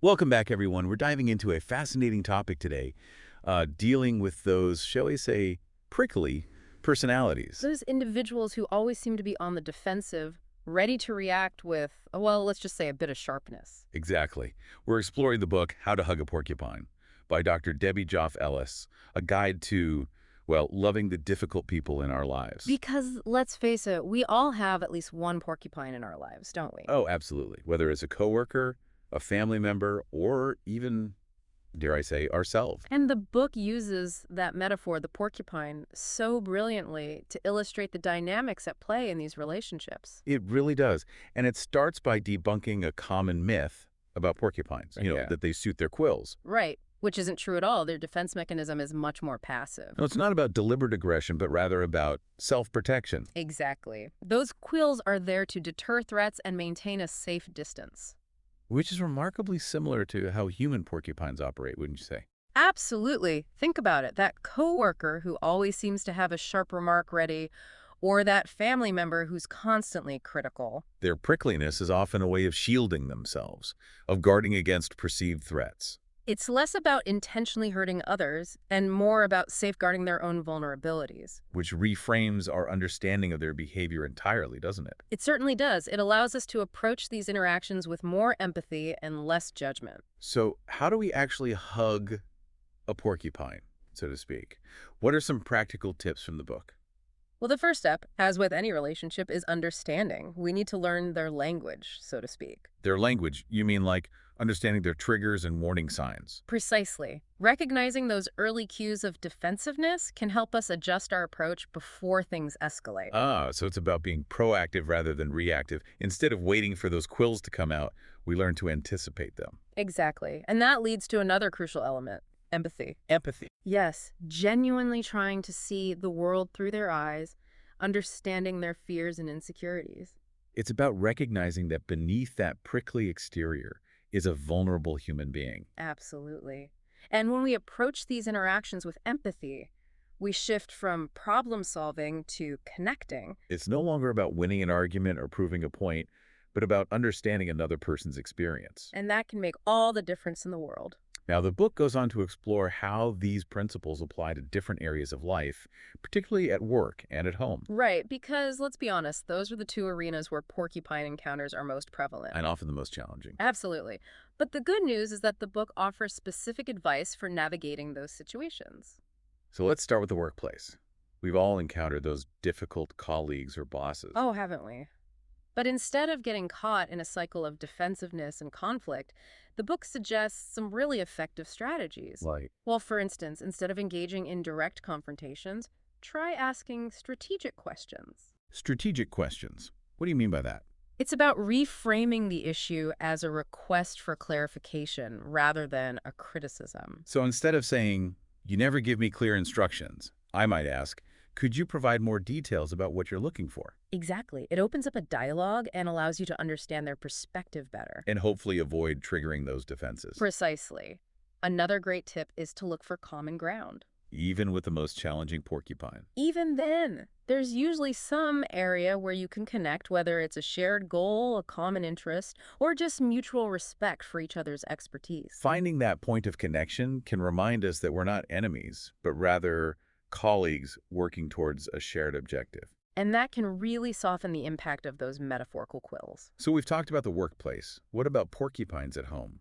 Welcome back, everyone. We're diving into a fascinating topic today, dealing with those, shall we say, prickly personalities. Those individuals who always seem to be on the defensive, ready to react with, well, let's just say a bit of sharpness. Exactly. We're exploring the book How to Hug a Porcupine by Dr. Debbie Joffe Ellis, a guide to, well, loving the difficult people in our lives. Because let's face it, we all have at least one porcupine in our lives, don't we? Oh, absolutely. Whether it's a coworker, a family member, or even, dare I say, ourselves. And the book uses that metaphor, the porcupine, so brilliantly to illustrate the dynamics at play in these relationships. It really does. And it starts by debunking a common myth about porcupines, Yeah. that they suit their quills. Right, which isn't true at all. Their defense mechanism is much more passive. No, it's not about deliberate aggression, but rather about self-protection. Exactly. Those quills are there to deter threats and maintain a safe distance. Which is remarkably similar to how human porcupines operate, wouldn't you say? Absolutely. Think about it. That coworker who always seems to have a sharp remark ready, or that family member who's constantly critical. Their prickliness is often a way of shielding themselves, of guarding against perceived threats. It's less about intentionally hurting others and more about safeguarding their own vulnerabilities. Which reframes our understanding of their behavior entirely, doesn't it? It certainly does. It allows us to approach these interactions with more empathy and less judgment. So how do we actually hug a porcupine, so to speak? What are some practical tips from the book? Well, the first step, as with any relationship, is understanding. We need to learn their language, so to speak. Their language, you mean like understanding their triggers and warning signs? Precisely. Recognizing those early cues of defensiveness can help us adjust our approach before things escalate. Ah, so it's about being proactive rather than reactive. Instead of waiting for those quills to come out, we learn to anticipate them. Exactly. And that leads to another crucial element, empathy. Empathy. Yes, genuinely trying to see the world through their eyes, understanding their fears and insecurities. It's about recognizing that beneath that prickly exterior is a vulnerable human being. Absolutely. And when we approach these interactions with empathy, we shift from problem solving to connecting. It's no longer about winning an argument or proving a point, but about understanding another person's experience. And that can make all the difference in the world. Now, the book goes on to explore how these principles apply to different areas of life, particularly at work and at home, Right, because let's be honest, those are the two arenas where porcupine encounters are most prevalent. and often the most challenging. Absolutely. But the good news is that the book offers specific advice for navigating those situations. So let's start with the workplace. We've all encountered those difficult colleagues or bosses. Oh, haven't we? But instead of getting caught in a cycle of defensiveness and conflict, the book suggests some really effective strategies. Like, Well, for instance, instead of engaging in direct confrontations, try asking strategic questions. strategic questions. What do you mean by that? It's about reframing the issue as a request for clarification rather than a criticism. So instead of saying, "You never give me clear instructions," I might ask, "Could you provide more details about what you're looking for?" Exactly. It opens up a dialogue and allows you to understand their perspective better. And hopefully avoid triggering those defenses, Precisely. Another great tip is to look for common ground. even with the most challenging porcupine. Even then, there's usually some area where you can connect, whether it's a shared goal, a common interest, or just mutual respect for each other's expertise. Finding that point of connection can remind us that we're not enemies, but rather colleagues working towards a shared objective. And that can really soften the impact of those metaphorical quills. So we've talked about the workplace. What about porcupines at home?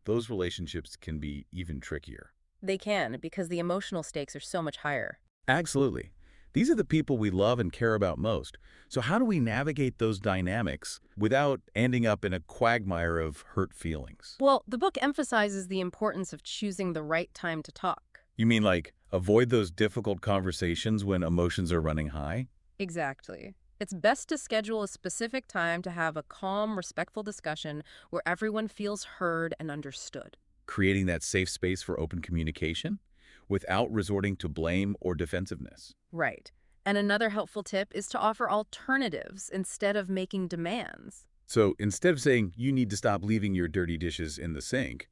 Those relationships can be even trickier. They can, because the emotional stakes are so much higher. Absolutely. These are the people we love and care about most. So how do we navigate those dynamics without ending up in a quagmire of hurt feelings? Well, the book emphasizes the importance of choosing the right time to talk. You mean like avoid those difficult conversations when emotions are running high? Exactly. It's best to schedule a specific time to have a calm, respectful discussion where everyone feels heard and understood. Creating that safe space for open communication without resorting to blame or defensiveness. Right. And another helpful tip is to offer alternatives instead of making demands. So instead of saying, "You need to stop leaving your dirty dishes in the sink,"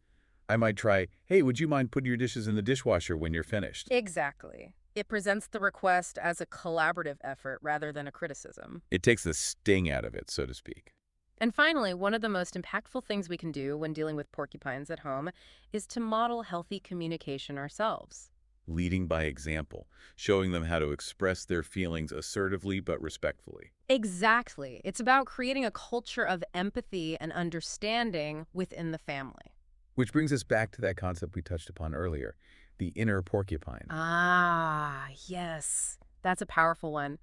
I might try, "Hey, would you mind putting your dishes in the dishwasher when you're finished?" Exactly. It presents the request as a collaborative effort rather than a criticism. It takes the sting out of it, so to speak. And finally, one of the most impactful things we can do when dealing with porcupines at home is to model healthy communication ourselves. Leading by example, showing them how to express their feelings assertively but respectfully. Exactly. It's about creating a culture of empathy and understanding within the family. Which brings us back to that concept we touched upon earlier, the inner porcupine. Ah, yes. That's a powerful one.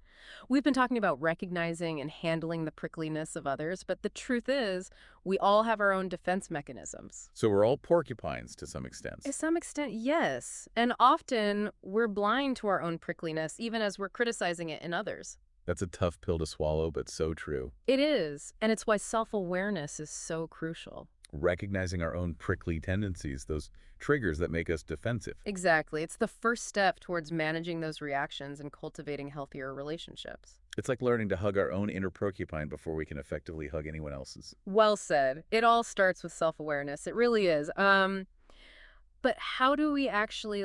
We've been talking about recognizing and handling the prickliness of others, but the truth is, we all have our own defense mechanisms. So we're all porcupines to some extent. To some extent, yes. And often, we're blind to our own prickliness, even as we're criticizing it in others. That's a tough pill to swallow, but so true. It is, and it's why self-awareness is so crucial. Recognizing our own prickly tendencies, those triggers that make us defensive. Exactly. It's the first step towards managing those reactions and cultivating healthier relationships. It's like learning to hug our own inner porcupine before we can effectively hug anyone else's. Well said. It all starts with self-awareness. It really is. But how do we actually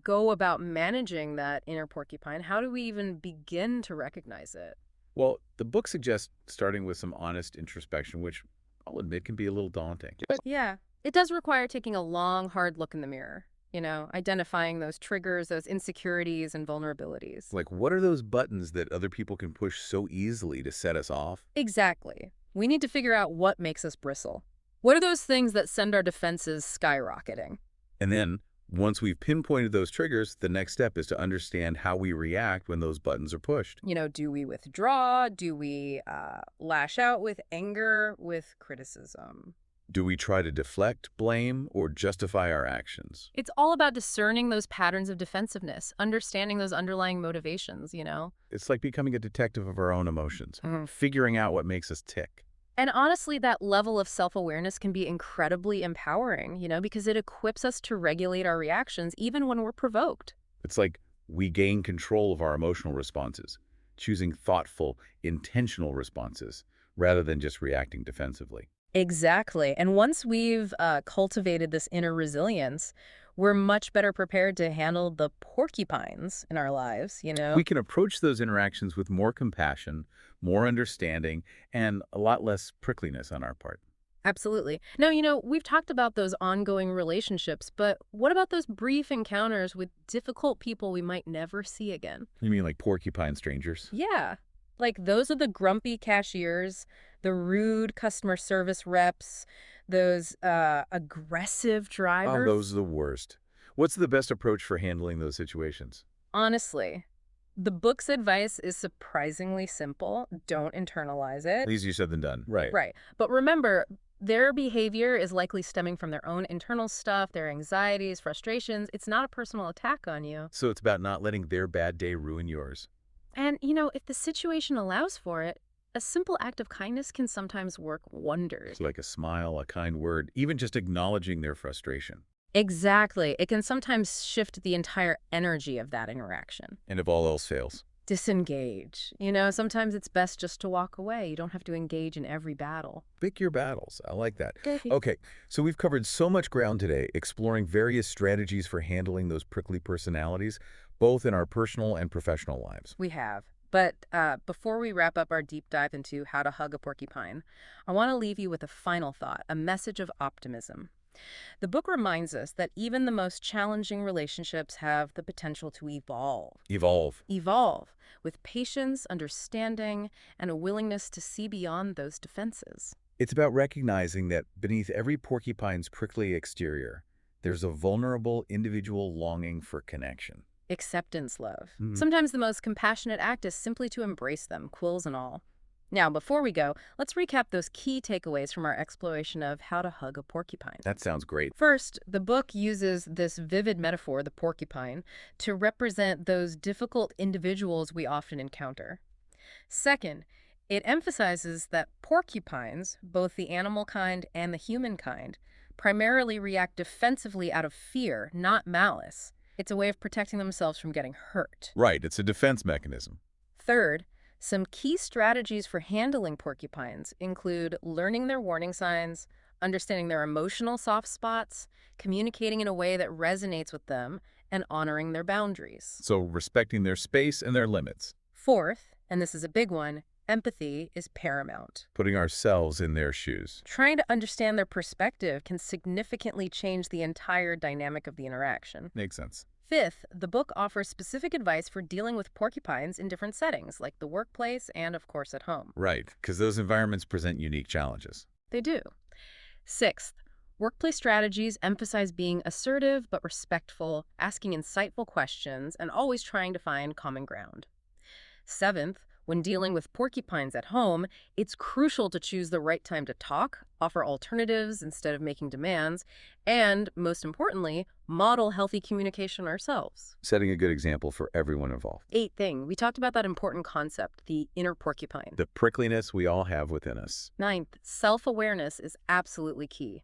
go about managing that inner porcupine? How do we even begin to recognize it? Well, the book suggests starting with some honest introspection, which I'll admit can be a little daunting. But Yeah. It does require taking a long, hard look in the mirror, identifying those triggers, those insecurities and vulnerabilities. like, what are those buttons that other people can push so easily to set us off? Exactly. We need to figure out what makes us bristle. What are those things that send our defenses skyrocketing? And then, once we've pinpointed those triggers, the next step is to understand how we react when those buttons are pushed. Do we withdraw? Do we lash out with anger, with criticism? Do we try to deflect, blame, or justify our actions? It's all about discerning those patterns of defensiveness, understanding those underlying motivations. It's like becoming a detective of our own emotions, Mhm. figuring out what makes us tick. And honestly, that level of self-awareness can be incredibly empowering, because it equips us to regulate our reactions even when we're provoked. It's like we gain control of our emotional responses, choosing thoughtful, intentional responses, rather than just reacting defensively. Exactly. And once we've cultivated this inner resilience, we're much better prepared to handle the porcupines in our lives. We can approach those interactions with more compassion, more understanding, and a lot less prickliness on our part. Absolutely. Now, we've talked about those ongoing relationships, but what about those brief encounters with difficult people we might never see again? You mean like porcupine strangers? Yeah. Like those are the grumpy cashiers, the rude customer service reps, those aggressive Oh, drivers. those are the worst. What's the best approach for handling those situations? Honestly, the book's advice is surprisingly simple. Don't internalize it. Easier said than done. Right. Right. But remember, their behavior is likely stemming from their own internal stuff, their anxieties, frustrations. It's not a personal attack on you. So it's about not letting their bad day ruin yours. And if the situation allows for it, a simple act of kindness can sometimes work wonders. So like a smile, a kind word, even just acknowledging their frustration. Exactly. It can sometimes shift the entire energy of that interaction. And if all else fails. Disengage. Sometimes it's best just to walk away. You don't have to engage in every battle. Pick your battles. I like that. Okay. Okay, so we've covered so much ground today, exploring various strategies for handling those prickly personalities, both in our personal and professional lives. We have. But before we wrap up our deep dive into how to hug a porcupine, I want to leave you with a final thought, a message of optimism. The book reminds us that even the most challenging relationships have the potential to evolve. Evolve. Evolve with patience, understanding, and a willingness to see beyond those defenses. It's about recognizing that beneath every porcupine's prickly exterior, there's a vulnerable individual longing for connection. Acceptance, love. Mhm. Sometimes the most compassionate act is simply to embrace them, quills and all. Now, before we go, let's recap those key takeaways from our exploration of how to hug a porcupine. That sounds great. First, the book uses this vivid metaphor, the porcupine, to represent those difficult individuals we often encounter. Second, it emphasizes that porcupines, both the animal kind and the human kind, primarily react defensively out of fear, not malice. It's a way of protecting themselves from getting hurt. Right, it's a defense mechanism. Third, some key strategies for handling porcupines include learning their warning signs, understanding their emotional soft spots, communicating in a way that resonates with them, and honoring their boundaries. So respecting their space and their limits. Fourth, and this is a big one, Empathy is paramount. Putting ourselves in their shoes. Trying to understand their perspective can significantly change the entire dynamic of the interaction. Makes sense. Fifth, the book offers specific advice for dealing with porcupines in different settings, like the workplace and, of course, at home. Right, because those environments present unique challenges. They do. Sixth, workplace strategies emphasize being assertive but respectful, asking insightful questions, and always trying to find common ground. Seventh, when dealing with porcupines at home, it's crucial to choose the right time to talk, offer alternatives instead of making demands, and, most importantly, model healthy communication ourselves. Setting a good example for everyone involved. Eighth thing, we talked about that important concept, the inner porcupine. The prickliness we all have within us. Ninth, self-awareness is absolutely key.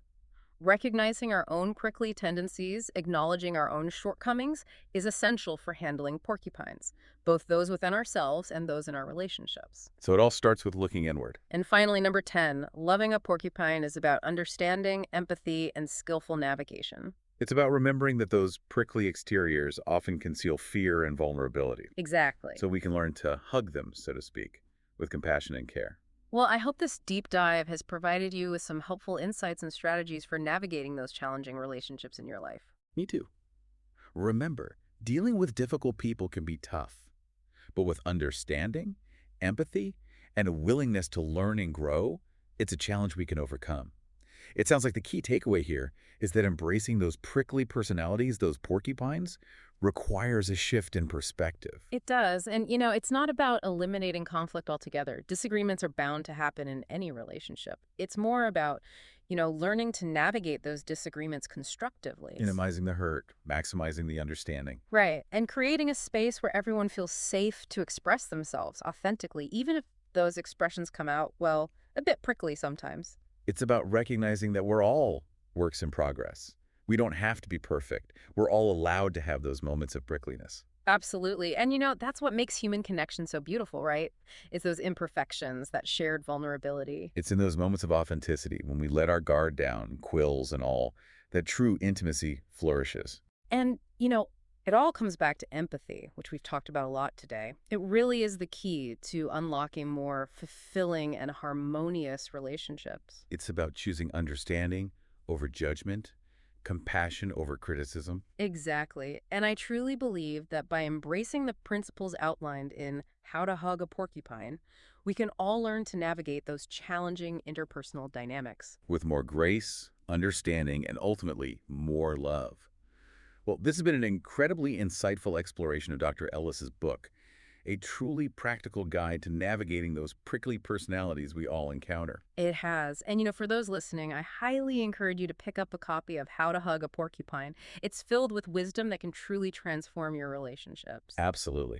Recognizing our own prickly tendencies, acknowledging our own shortcomings, is essential for handling porcupines, both those within ourselves and those in our relationships. So it all starts with looking inward. And finally, number 10, loving a porcupine is about understanding, empathy, and skillful navigation. It's about remembering that those prickly exteriors often conceal fear and vulnerability. Exactly. So we can learn to hug them, so to speak, with compassion and care. Well, I hope this deep dive has provided you with some helpful insights and strategies for navigating those challenging relationships in your life. Me too. Remember, dealing with difficult people can be tough, but with understanding, empathy, and a willingness to learn and grow, it's a challenge we can overcome. It sounds like the key takeaway here is that embracing those prickly personalities, those porcupines, requires a shift in perspective. It does. And, it's not about eliminating conflict altogether. Disagreements are bound to happen in any relationship. It's more about, learning to navigate those disagreements constructively. Minimizing the hurt, maximizing the understanding. Right. And creating a space where everyone feels safe to express themselves authentically, even if those expressions come out, well, a bit prickly sometimes. It's about recognizing that we're all works in progress. We don't have to be perfect. We're all allowed to have those moments of prickliness. Absolutely. And that's what makes human connection so beautiful, right? It's those imperfections, that shared vulnerability. It's in those moments of authenticity, when we let our guard down, quills and all, that true intimacy flourishes. And, it all comes back to empathy, which we've talked about a lot today. It really is the key to unlocking more fulfilling and harmonious relationships. It's about choosing understanding over judgment, compassion over criticism. Exactly. And I truly believe that by embracing the principles outlined in How to Hug a Porcupine, we can all learn to navigate those challenging interpersonal dynamics. With more grace, understanding, and ultimately more love. Well, this has been an incredibly insightful exploration of Dr. Ellis's book, a truly practical guide to navigating those prickly personalities we all encounter. It has. And for those listening, I highly encourage you to pick up a copy of How to Hug a Porcupine. It's filled with wisdom that can truly transform your relationships. Absolutely.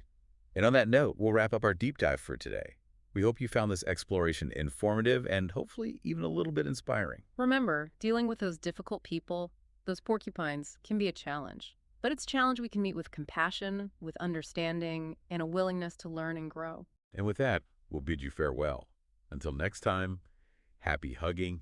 And on that note, we'll wrap up our deep dive for today. We hope you found this exploration informative and hopefully even a little bit inspiring. Remember, dealing with those difficult people, those porcupines, can be a challenge. But it's a challenge we can meet with compassion, with understanding, and a willingness to learn and grow. And with that, we'll bid you farewell. Until next time, happy hugging